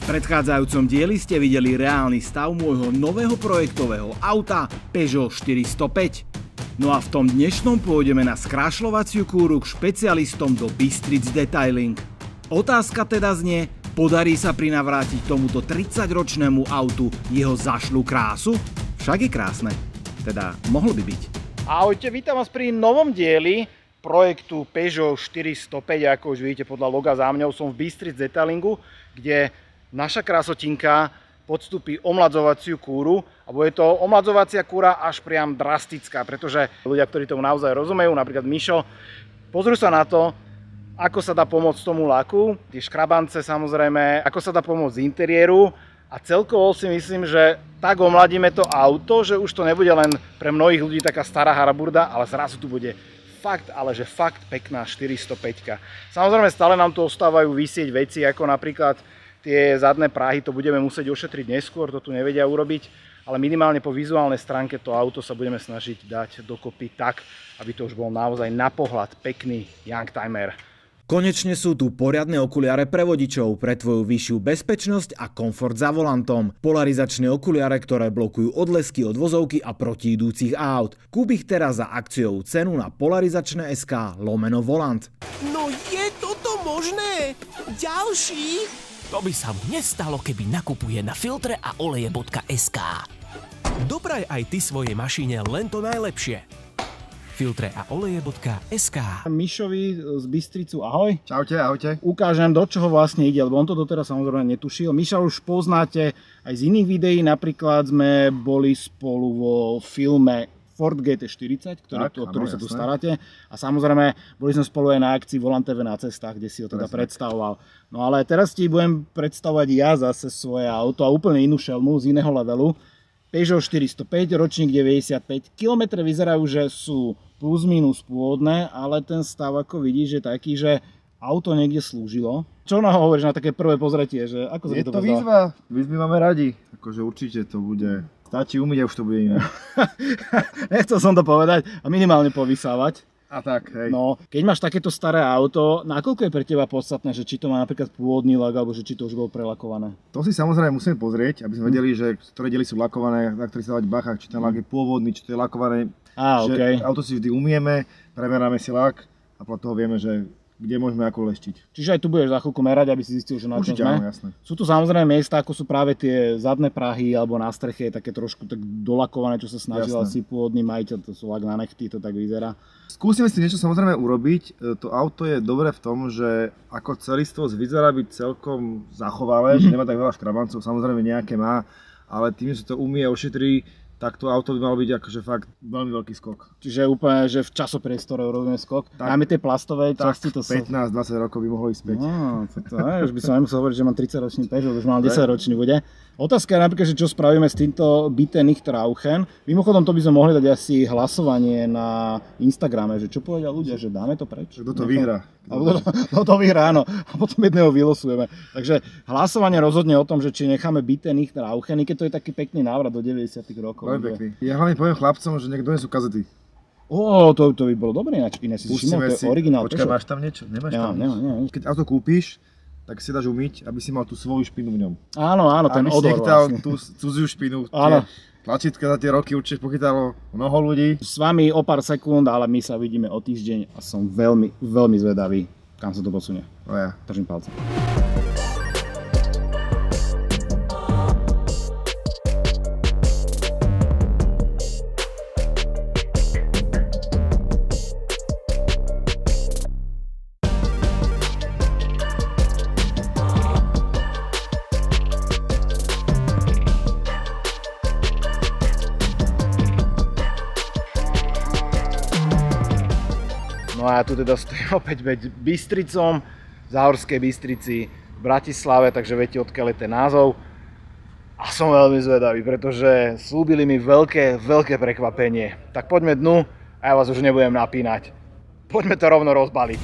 V predchádzajúcom dieli ste videli reálny stav môjho nového projektového auta Peugeot 405. No a v tom dnešnom pôjdeme na skrášľovaciu kúru k špecialistom do Bystric Detailing. Otázka teda znie, podarí sa prinavrátiť tomuto 30-ročnému autu jeho zašlú krásu? Však je krásne. Teda mohlo by byť. Ahojte, vítam vás pri novom dieli projektu Peugeot 405, ako už vidíte podľa loga za mňou, som v Bystric Detailingu, kde naša krásotinka podstúpi omladzovaciu kúru a bude to omladzovacia kúra až priam drastická, pretože ľudia, ktorí tomu naozaj rozumejú, napríklad Mišo, pozrú sa na to, ako sa dá pomôcť tomu laku, tie škrabance samozrejme, ako sa dá pomôcť z interiéru a celkovo si myslím, že tak omladíme to auto, že už to nebude len pre mnohých ľudí taká stará haraburda, ale zrazu tu bude fakt, ale že fakt pekná 405. Samozrejme stále nám tu ostávajú visieť veci, ako napríklad tie zadné práhy, to budeme musieť ošetriť neskôr, to tu nevedia urobiť, ale minimálne po vizuálnej stránke to auto sa budeme snažiť dať dokopy tak, aby to už bol naozaj na pohľad pekný youngtimer. Konečne sú tu poriadne okuliare pre vodičov pre tvoju vyššiu bezpečnosť a komfort za volantom. Polarizačné okuliare, ktoré blokujú odlesky od vozovky a protiidúcich aut. Kúp ich teraz za akciovú cenu na polarizačne.sk/volant. No je toto možné? Ďalší? To by sa mu nestalo, keby nakupuje na filtre a oleje.sk. Dopraj aj ty svojej mašine len to najlepšie. Filtre a oleje.sk. Mišovi z Bystricu, ahoj. Čaute, ahojte. Ukážem, do čoho vlastne ide, lebo on to doteraz samozrejme netušil. Miša už poznáte aj z iných videí, napríklad sme boli spolu vo filme Ford GT40, ktorý sa tu staráte. A samozrejme, boli sme spolu aj na akcii Volant TV na cestách, kde si ho teda predstavoval. No ale teraz ti budem predstavovať ja zase svoje auto a úplne inú šelmu z iného levelu. Peugeot 405, ročník 95. Kilometre vyzerajú, že sú plus minus pôvodné, ale ten stav, ako vidíš, je taký, že auto niekde slúžilo. Čo nám hovoríš na také prvé pozretie? Že ako sa je to výzva, výzvy máme radi. Akože určite to bude. Stačí umyť a už to bude iné. Nechcel som to povedať a minimálne povysávať. A tak, hej. No, keď máš takéto staré auto, nakoľko je pre teba podstatné, že či to má napríklad pôvodný lak, alebo že či to už bolo prelakované? To si samozrejme musíme pozrieť, aby sme vedeli, že ktoré diely sú lakované, na ktorých sa dať bacha, či ten lak je pôvodný, či to je lakované. Okay. Auto si vždy umieme, premeráme si lak a podľa toho vieme, že kde môžeme ako leštiť. Čiže aj tu budeš za chvíľku merať, aby si zistil, že na čom sme? Určite áno, jasné. Sú tu samozrejme miesta, ako sú práve tie zadné prahy, alebo na streche je také trošku tak dolakované, čo sa snažil asi pôvodný majiteľ, to sú lak na nechty, to tak vyzerá. Skúsime si niečo samozrejme urobiť. To auto je dobré v tom, že ako celistvosť vyzerá byť celkom zachovalé, že nemá tak veľa škrabancov, samozrejme nejaké má, ale tým, že to umie a ošetrí, tak to auto by malo byť akože fakt veľmi veľký skok. Čiže úplne, že v časopriestore urobíme skok. Najmä tie plastové časti to 15-20 rokov by mohlo ísť späť. No, už by som nemusel hovoriť, že mám 30-ročný Peugeot, už mám 10-ročný bude. Otázka je napríklad, že čo spravíme s týmto Bitte nicht rauchen. Mimochodom, to by sme mohli dať asi hlasovanie na Instagrame, že čo povedia ľudia, že dáme to preč? Kto to vyhrá? No to vyhrá, áno. A potom jedného vylosujeme. Takže hlasovanie rozhodne o tom, že či necháme Bitte nicht rauchen, keď to je taký pekný návrat do 90 rokov. Veľmi pekný. Ja hlavne poviem chlapcom, že nech donesú kazety. To by bolo dobré, ináč si všimol, to je originál. Počkaj, máš tam niečo? Nemáš tam niečo? Keď auto kúpiš, tak si dáš umyť, aby si mal tú svoju špinu v ňom. Áno, ten odor vlastne. Tú cudziu špinu. Áno. Tlačítka za tie roky určite pochytalo mnoho ľudí. S vami o pár sekúnd, ale my sa vidíme o týždeň a som veľmi, veľmi zvedavý, kam sa to posunie. Ja. Držím palce. No a ja tu teda stojím opäť medzi Bystricom, Záhorskej Bystrici, v Bratislave, takže viete, odkiaľ je ten názov. A som veľmi zvedavý, pretože slúbili mi veľké prekvapenie. Tak poďme dnu a ja vás už nebudem napínať. Poďme to rovno rozbaliť.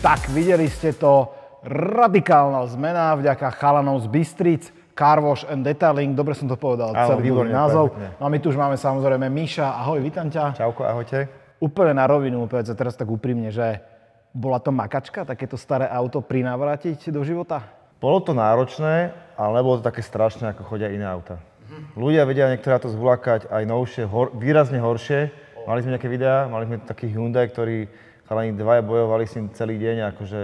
Tak, videli ste to, radikálna zmena vďaka chalanom z Bystric, Car Wash and Detailing, dobre som to povedal, celý dobrý názov. No a my tu už máme samozrejme Míša, ahoj, vítam ťa. Čauko, ahojte. Úplne na rovinu, povedz teraz tak úprimne, že bola to makačka, takéto staré auto prinavrátiť do života? Bolo to náročné, ale nebolo to také strašné, ako chodia iné auta. Ľudia vedia niektoré auto zvlákať aj novšie, výrazne horšie. Mali sme nejaké videá, mali sme taký Hyundai, ktorý chalani dvaja bojovali s ním celý deň, akože...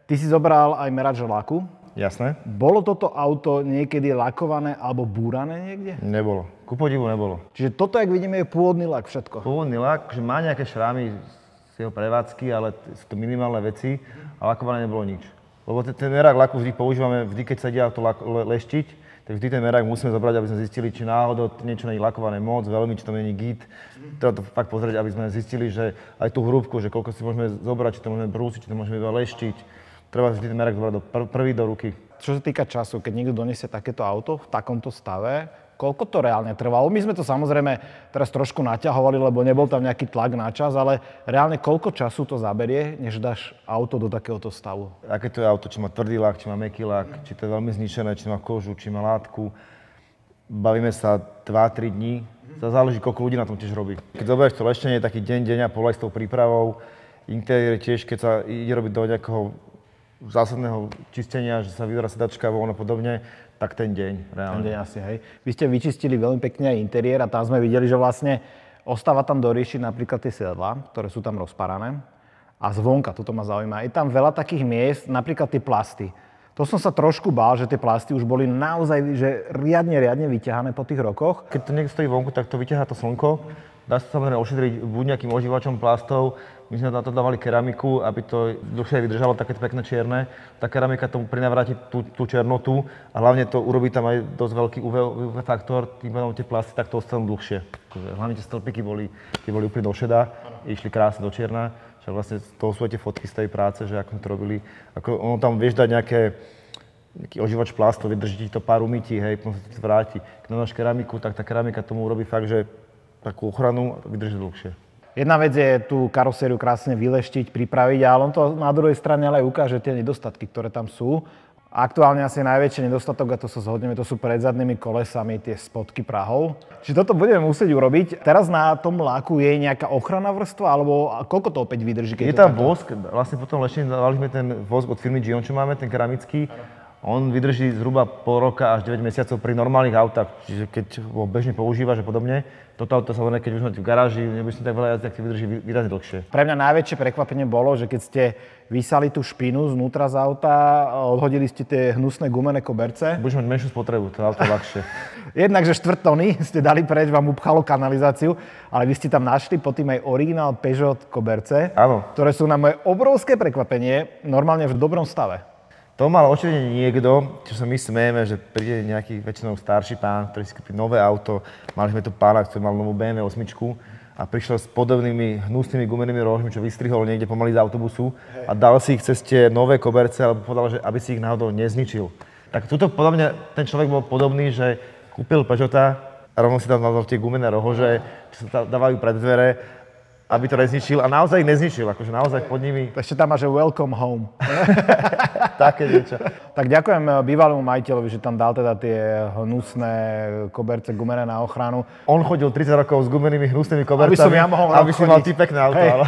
Ty si zobral aj merač laku. Jasné. Bolo toto auto niekedy lakované alebo búrané niekde? Nebolo. Ku podivu nebolo. Čiže toto, jak vidíme, je pôvodný lak všetko. Pôvodný lak, že má nejaké šrámy z jeho prevádzky, ale sú to minimálne veci a lakované nebolo nič. Lebo ten merák laku vždy používame, vždy keď sa ide auto leštiť, tak vždy ten merák musíme zobrať, aby sme zistili, či náhodou niečo nie je lakované moc, veľmi, či to nie je git. Treba to fakt pozrieť, aby sme zistili, že aj tú hrúbku, že koľko si môžeme zobrať, či to môžeme brúsiť, či to môžeme iba leštiť. Treba vždy ten merák zobrať prvý do ruky. Čo sa týka času, keď niekto donesie takéto auto v takomto stave, koľko to reálne trvalo? My sme to samozrejme teraz trošku naťahovali, lebo nebol tam nejaký tlak na čas, ale reálne koľko času to zaberie, než dáš auto do takéhoto stavu? Aké to je auto, či má tvrdý lak, či má mäkký lak, či to je veľmi zničené, či má kožu, či má látku. Bavíme sa 2-3 dní, záleží, koľko ľudí na tom tiež robí. Keď zoberieš to leštenie, taký deň a pol aj s tou prípravou, interiér tiež, keď sa ide robiť do nejakého zásadného čistenia, že sa vyberá sedačka a podobne, tak ten deň reálne. Ten deň asi, hej. Vy ste vyčistili veľmi pekne aj interiér a tam sme videli, že vlastne ostáva tam doriešiť napríklad tie sedadlá, ktoré sú tam rozparané. A zvonka, toto ma zaujíma, je tam veľa takých miest, napríklad tie plasty. To som sa trošku bál, že tie plasty už boli naozaj že riadne vyťahané po tých rokoch. Keď to niekto stojí vonku, tak to vyťahá to slnko. Dá sa samozrejme ošetriť buď nejakým ožívačom plastov. My sme na to dávali keramiku, aby to dlhšie vydržalo, také pekné čierne. Tá keramika tomu prinavráti tú černotu a hlavne to urobí tam aj dosť veľký UV faktor, tým pádom tie plasty takto ostanú dlhšie. Hlavne tie stĺpiky boli úplne do šedá, išli krásne do čierna. Že vlastne to sú aj tie fotky z tej práce, že ako sme to robili. Ako ono tam vieš dať nejaký ožívač plastov, vydrží to pár umytí, hej, potom sa to vráti. Keď dáš keramiku, tak tá keramika tomu urobí fakt, že takú ochranu vydrží dlhšie. Jedna vec je tú karosériu krásne vyleštiť, pripraviť, ale on to na druhej strane ale aj ukáže tie nedostatky, ktoré tam sú. Aktuálne asi najväčší nedostatok, a to sa zhodneme, to sú pred zadnými kolesami tie spodky prahov. Čiže toto budeme musieť urobiť. Teraz na tom laku je nejaká ochranná vrstva, alebo koľko to opäť vydrží? Je tam vosk, vlastne potom leštení dávali sme ten vosk od firmy Gion, čo máme, ten keramický. On vydrží zhruba pol roka až 9 mesiacov pri normálnych autách, čiže keď ho bežne používaš a podobne. Toto auto samozrejme, keď už máte v garáži, nebudeš tak veľa jazdiť, tak ti vydrží výrazne dlhšie. Pre mňa najväčšie prekvapenie bolo, že keď ste vysali tú špinu znútra z auta, odhodili ste tie hnusné gumené koberce. Budeš mať menšiu spotrebu, to auto je ľahšie. Jednak, že 4 tony ste dali preč, vám upchalo kanalizáciu, ale vy ste tam našli pod tým aj originál Peugeot koberce, áno, ktoré sú na moje obrovské prekvapenie normálne v dobrom stave. To mal očividne niekto, čo sa my smejeme, že príde nejaký väčšinou starší pán, ktorý si kúpi nové auto. Mali sme tu pána, ktorý mal novú BMW 8 a prišiel s podobnými hnusnými gumenými rožmi, čo vystrihol niekde pomaly z autobusu a dal si ich cez tie nové koberce, alebo povedal, že aby si ich náhodou nezničil. Tak tuto podľa mňa ten človek bol podobný, že kúpil Peugeota a rovno si tam dal tie gumené rohože, čo sa dávajú pred dvere, aby to nezničil a naozaj nezničil, akože naozaj pod nimi. Ešte tam máš welcome home. Také niečo. Tak ďakujem bývalému majiteľovi, že tam dal teda tie hnusné koberce gumené na ochranu. On chodil 30 rokov s gumenými hnusnými kobercami, aby si mal ty pekné auto. Ale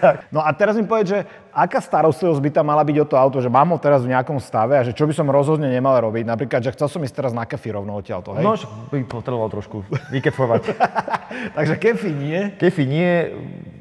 tak. No a teraz mi povedz, že aká starostlivosť by tam mala byť o to auto, že mám ho teraz v nejakom stave a že čo by som rozhodne nemal robiť. Napríklad, že chcel som ísť teraz na kefy rovno odtiaľto, hej? No, by potreboval trošku vykefovať. Takže kefy nie? Kefy nie,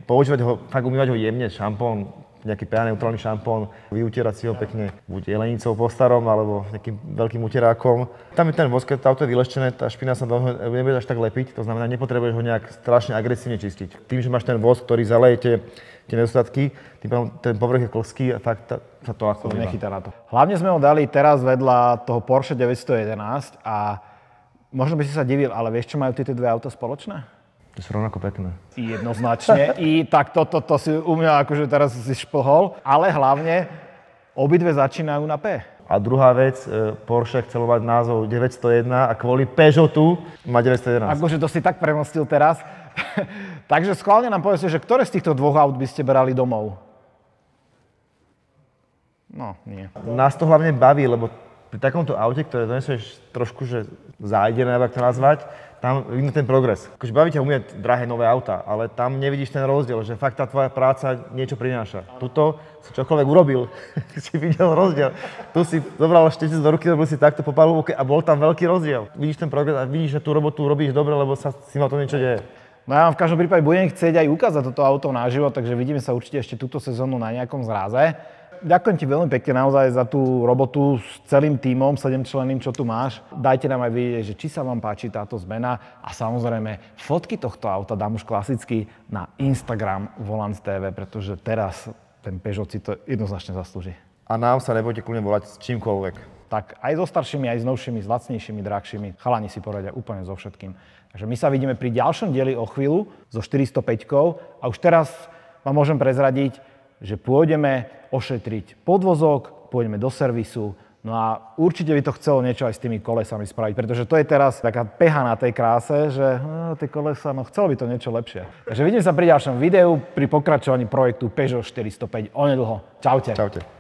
používať ho, fakt umývať ho jemne, šampón, nejaký pH neutrálny šampón, vyutierať si ho pekne buď jelenicou po starom, alebo nejakým veľkým uterákom. Tam je ten vosk, to auto je vyleštené, tá špina sa nebude až tak lepiť, to znamená, nepotrebuješ ho nejak strašne agresívne čistiť. Tým, že máš ten vosk, ktorý zaleje tie nedostatky, tým pádom ten povrch je klský a fakt sa to ako nechytá na to. Hlavne sme ho dali teraz vedľa toho Porsche 911 a možno by si sa divil, ale vieš, čo majú tieto dve auta spoločné? To sú rovnako pekné. Jednoznačne. Tak toto si u mňa akože teraz si šplhol, ale hlavne obidve začínajú na P. A druhá vec, Porsche chcel mať názov 901 a kvôli Peugeotu má 911. Akože to si tak premostil teraz. Takže schválne nám povedzte, že ktoré z týchto dvoch aut by ste brali domov? No, nie. Nás to hlavne baví, lebo pri takomto aute, ktoré donesieš trošku, že zájdené, ak to nazvať, tam vidno ten progres. Akože baví ťa umieť drahé nové auta, ale tam nevidíš ten rozdiel, že fakt tá tvoja práca niečo prináša. Tuto si čokoľvek urobil, si videl rozdiel. Tu si zobral štecec do ruky, robil si takto po palubovke a bol tam veľký rozdiel. Vidíš ten progres a vidíš, že tú robotu robíš dobre, lebo sa si mal to niečo deje. No ja vám v každom prípade budem chcieť aj ukázať toto auto naživo, takže vidíme sa určite ešte túto sezónu na nejakom zráze. Ďakujem ti veľmi pekne naozaj za tú robotu s celým tímom, 7-členným, čo tu máš. Dajte nám aj vedieť, že či sa vám páči táto zmena a samozrejme fotky tohto auta dám už klasicky na Instagram Volant TV, pretože teraz ten Peugeot si to jednoznačne zaslúži. A nám sa nebojte kľudne volať s čímkoľvek. Tak aj so staršími, aj s novšími, s lacnejšími, drahšími. Chalani si poradia úplne so všetkým. Takže my sa vidíme pri ďalšom dieli o chvíľu so 405 a už teraz vám môžem prezradiť, že pôjdeme ošetriť podvozok, pôjdeme do servisu, no a určite by to chcelo niečo aj s tými kolesami spraviť, pretože to je teraz taká peha na tej kráse, že tie kolesa, no chcelo by to niečo lepšie. Takže vidíme sa pri ďalšom videu, pri pokračovaní projektu Peugeot 405 onedlho. Čaute. Čaute.